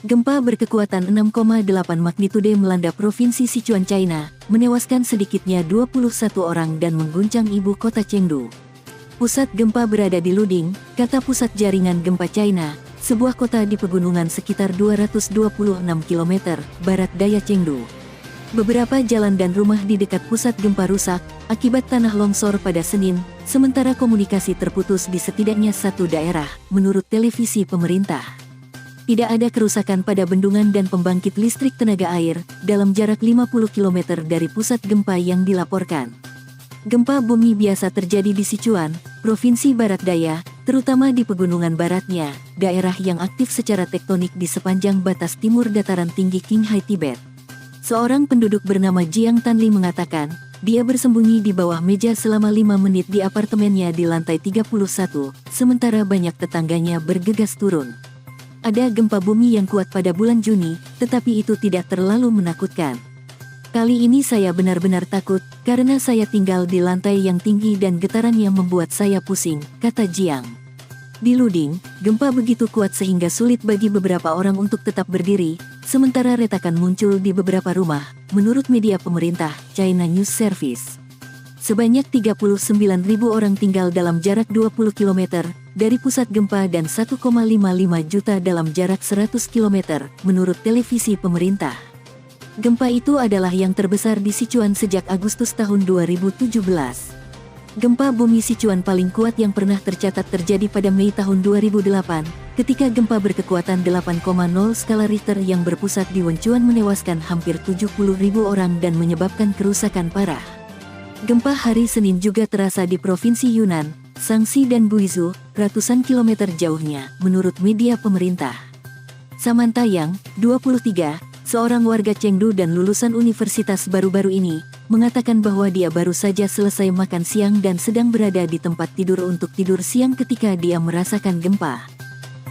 Gempa berkekuatan 6,8 magnitudo melanda Provinsi Sichuan, China, menewaskan sedikitnya 21 orang dan mengguncang ibu kota Chengdu. Pusat gempa berada di Luding, kata Pusat Jaringan Gempa China, sebuah kota di pegunungan sekitar 226 km barat daya Chengdu. Beberapa jalan dan rumah di dekat pusat gempa rusak akibat tanah longsor pada Senin, sementara komunikasi terputus di setidaknya satu daerah, menurut televisi pemerintah. Tidak ada kerusakan pada bendungan dan pembangkit listrik tenaga air dalam jarak 50 km dari pusat gempa yang dilaporkan. Gempa bumi biasa terjadi di Sichuan, Provinsi Barat Daya, terutama di pegunungan baratnya, daerah yang aktif secara tektonik di sepanjang batas timur dataran tinggi Qinghai, Tibet. Seorang penduduk bernama Jiang Tanli mengatakan, dia bersembunyi di bawah meja selama 5 menit di apartemennya di lantai 31, sementara banyak tetangganya bergegas turun. Ada gempa bumi yang kuat pada bulan Juni, tetapi itu tidak terlalu menakutkan. Kali ini saya benar-benar takut, karena saya tinggal di lantai yang tinggi dan getarannya membuat saya pusing, kata Jiang. Di Luding, gempa begitu kuat sehingga sulit bagi beberapa orang untuk tetap berdiri, sementara retakan muncul di beberapa rumah, menurut media pemerintah, China News Service. Sebanyak 39.000 orang tinggal dalam jarak 20 km dari pusat gempa dan 1,55 juta dalam jarak 100 km, menurut televisi pemerintah. Gempa itu adalah yang terbesar di Sichuan sejak Agustus tahun 2017. Gempa bumi Sichuan paling kuat yang pernah tercatat terjadi pada Mei tahun 2008, ketika gempa berkekuatan 8,0 skala Richter yang berpusat di Wenchuan menewaskan hampir 70.000 orang dan menyebabkan kerusakan parah. Gempa hari Senin juga terasa di Provinsi Yunnan, Shaanxi dan Guizhou, ratusan kilometer jauhnya, menurut media pemerintah. Samantha Yang, 23, seorang warga Chengdu dan lulusan universitas baru-baru ini, mengatakan bahwa dia baru saja selesai makan siang dan sedang berada di tempat tidur untuk tidur siang ketika dia merasakan gempa.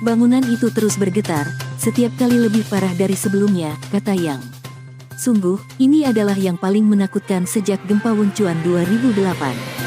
Bangunan itu terus bergetar, setiap kali lebih parah dari sebelumnya, kata Yang. Sungguh, ini adalah yang paling menakutkan sejak gempa Wenchuan 2008.